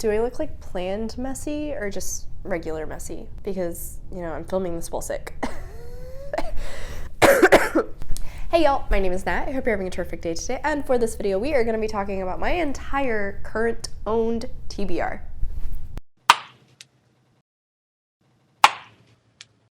Do I look like planned messy or just regular messy? Because, you know, I'm filming this while sick. Hey y'all, my name is Nat. I hope you're having a terrific day today. And for this video, we are going to be talking about my entire current owned TBR.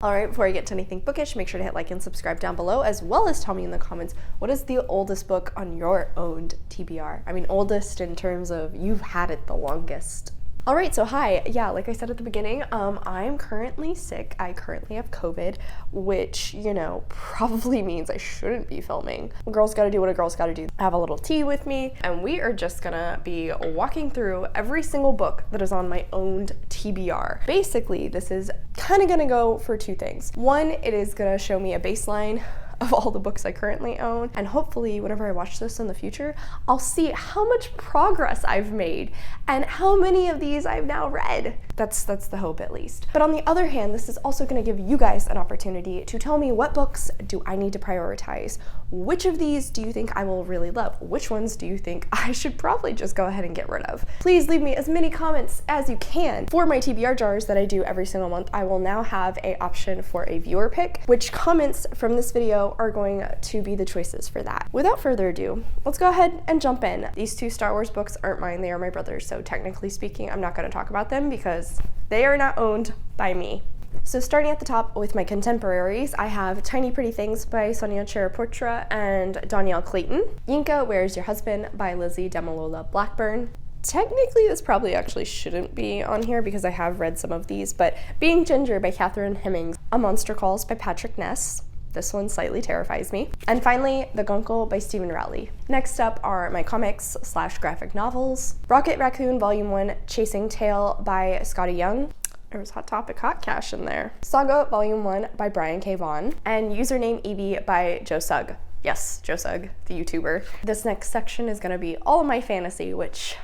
Alright, before I get to anything bookish, make sure to hit like and subscribe down below, as well as tell me in the comments, what is the oldest book on your owned TBR? I mean, oldest in terms of you've had it the longest. Alright, so hi. Yeah, like I said at the beginning, I'm currently sick. I currently have COVID, which, you know, probably means I shouldn't be filming. A girl's gotta do what a girl's gotta do. I have a little tea with me, and we are just gonna be walking through every single book that is on my owned TBR. Basically, this is kind of gonna go for two things. One, it is gonna show me a baseline of all the books I currently own, and hopefully whenever I watch this in the future, I'll see how much progress I've made and how many of these I've now read. That's the hope, at least. But on the other hand, this is also going to give you guys an opportunity to tell me, what books do I need to prioritize? Which of these do you think I will really love? Which ones do you think I should probably just go ahead and get rid of? Please leave me as many comments as you can. For my TBR jars that I do every single month, I will now have an option for a viewer pick, which comments from this video are going to be the choices for that. Without further ado, let's go ahead and jump in. These two Star Wars books aren't mine, they are my brother's, so technically speaking, I'm not going to talk about them because they are not owned by me. So starting at the top with my contemporaries, I have Tiny Pretty Things by 𝗖cie sais𝘁𝗰𝘁 and Danielle Clayton. Yinka, Where's Your Husband by Lizzie Demalola Blackburn. Technically, this probably actually shouldn't be on here because I have read some of these, but Being Ginger by Catherine Hemmings. A Monster Calls by Patrick Ness. This one slightly terrifies me. And finally, The Guncle by Stephen Rowley. Next up are my comics / graphic novels. Rocket Raccoon Volume 1 Chasing Tail by Scotty Young. There was Hot Topic Hot Cash in there. Saga Volume 1 by Brian K. Vaughan. And Username Evie by Joe Sugg. Yes, Joe Sugg, the YouTuber. This next section is gonna be all of my fantasy, which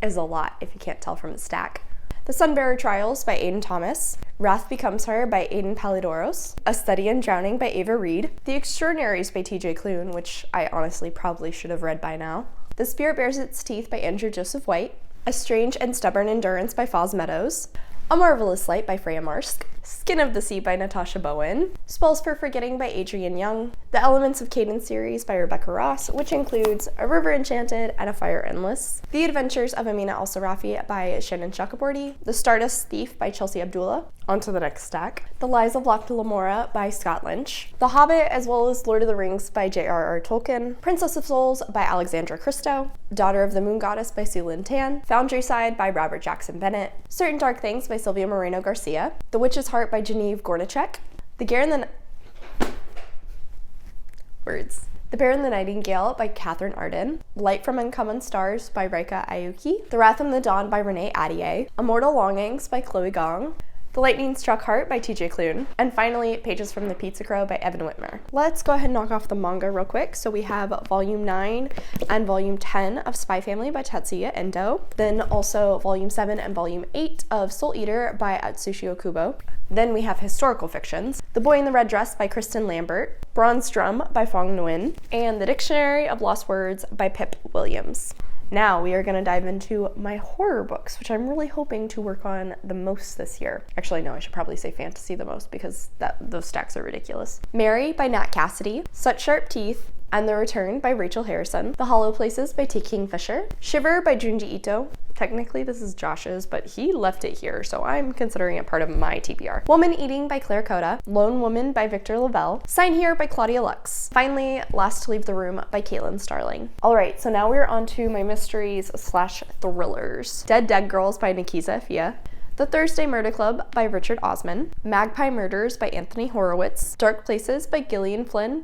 is a lot if you can't tell from the stack. The Sunbearer Trials by Aidan Thomas. Wrath Becomes Her by Aidan Palidoros. A Study in Drowning by Ava Reed. The Extraordinaries by TJ Klune, which I honestly probably should have read by now. The Spirit Bares Its Teeth by Andrew Joseph White. A Strange and Stubborn Endurance by Foz Meadows. A Marvelous Light by Freya Marsk. Skin of the Sea by Natasha Bowen. Spells for Forgetting by Adrienne Young. The Elements of Cadence series by Rebecca Ross, which includes A River Enchanted and A Fire Endless. The Adventures of Amina Al-Sarafi by Shannon Chakraborty. The Stardust Thief by Chelsea Abdullah. On to the next stack. The Lies of Locke Lamora by Scott Lynch. The Hobbit, as well as Lord of the Rings by J.R.R. Tolkien. Princess of Souls by Alexandra Christo. Daughter of the Moon Goddess by Sue Lynn Tan. Foundry Side by Robert Jackson Bennett. Certain Dark Things by Sylvia Moreno Garcia. The Witch's Heart by Genevieve Gornichek. The Bear and the Nightingale by Catherine Arden. Light from Uncommon Stars by Raika Ayuki. The Wrath of the Dawn by Renee Adier. Immortal Longings by Chloe Gong. The Lightning Struck Heart by TJ Klune. And finally, Pages from the Pizza Crow by Evan Whitmer. Let's go ahead and knock off the manga real quick. So we have Volume 9 and Volume 10 of Spy Family by Tatsuya Endo. Then also Volume 7 and Volume 8 of Soul Eater by Atsushi Okubo. Then we have historical fictions. The Boy in the Red Dress by Kristen Lambert. Bronze Drum by Fong Nguyen. And The Dictionary of Lost Words by Pip Williams. Now we are going to dive into my horror books, which I'm really hoping to work on the most this year. Actually, no, I should probably say fantasy the most because those stacks are ridiculous. Mary by Nat Cassidy. Such Sharp Teeth and The Return by Rachel Harrison. The Hollow Places by T. Kingfisher. Shiver by Junji Ito. Technically this is Josh's, but he left it here, so I'm considering it part of my TBR. Woman Eating by Claire Coda. Lone Woman by Victor Lavelle. Sign Here by Claudia Lux. Finally, Last to Leave the Room by Caitlin Starling. Alright, so now we're on to my mysteries / thrillers. Dead Girls by Nikisa Fia. The Thursday Murder Club by Richard Osman. Magpie Murders by Anthony Horowitz. Dark Places by Gillian Flynn.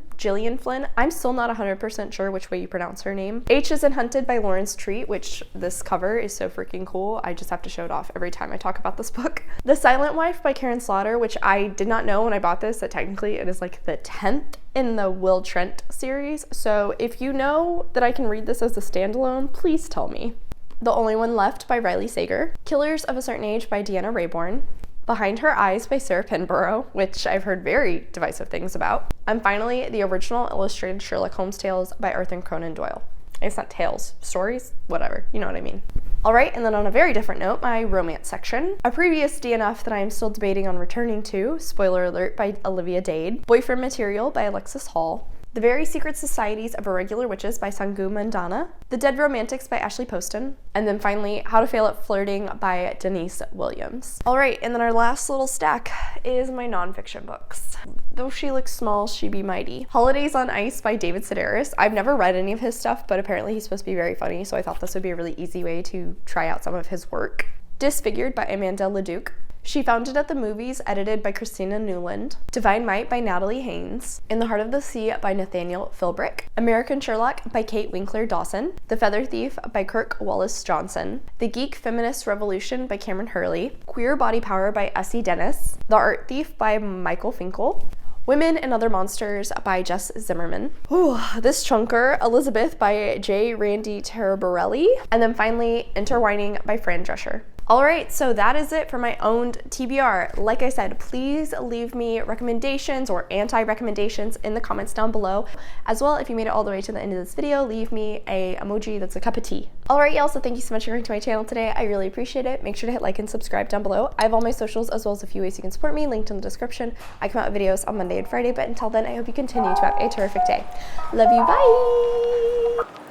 I'm still not 100% sure which way you pronounce her name. H is in Hunted by Lawrence Treat, which this cover is so freaking cool. I just have to show it off every time I talk about this book. The Silent Wife by Karen Slaughter, which I did not know when I bought this that technically it is like the 10th in the Will Trent series. So if you know that I can read this as a standalone, please tell me. The Only One Left by Riley Sager. Killers of a Certain Age by Deanna Raybourn. Behind Her Eyes by Sarah Pinborough, which I've heard very divisive things about. And finally, the original illustrated Sherlock Holmes tales by Arthur Conan Doyle. It's not tales, stories, whatever, you know what I mean. All right, and then on a very different note, my romance section. A previous DNF that I am still debating on returning to, spoiler alert, by Olivia Dade. Boyfriend Material by Alexis Hall. The Very Secret Societies of Irregular Witches by Sangu Mandana. The Dead Romantics by Ashley Poston. And then finally, How to Fail at Flirting by Denise Williams. All right, and then our last little stack is my nonfiction books. Though she looks small, she be mighty. Holidays on Ice by David Sedaris. I've never read any of his stuff, but apparently he's supposed to be very funny, so I thought this would be a really easy way to try out some of his work. Disfigured by Amanda Leduc. She Found It at the Movies, edited by Christina Newland. Divine Might by Natalie Haynes. In the Heart of the Sea by Nathaniel Philbrick. American Sherlock by Kate Winkler Dawson. The Feather Thief by Kirk Wallace Johnson. The Geek Feminist Revolution by Cameron Hurley. Queer Body Power by Essie Dennis. The Art Thief by Michael Finkel. Women and Other Monsters by Jess Zimmerman. Ooh, this chunker, Elizabeth by J. Randy Taraborelli. And then finally, Intertwining by Fran Drescher. Alright, so that is it for my owned TBR. Like I said, please leave me recommendations or anti-recommendations in the comments down below. As well, if you made it all the way to the end of this video, leave me a emoji that's a cup of tea. Alright y'all, so thank you so much for coming to my channel today. I really appreciate it. Make sure to hit like and subscribe down below. I have all my socials as well as a few ways you can support me linked in the description. I come out with videos on Monday and Friday, but until then, I hope you continue to have a terrific day. Love you, bye!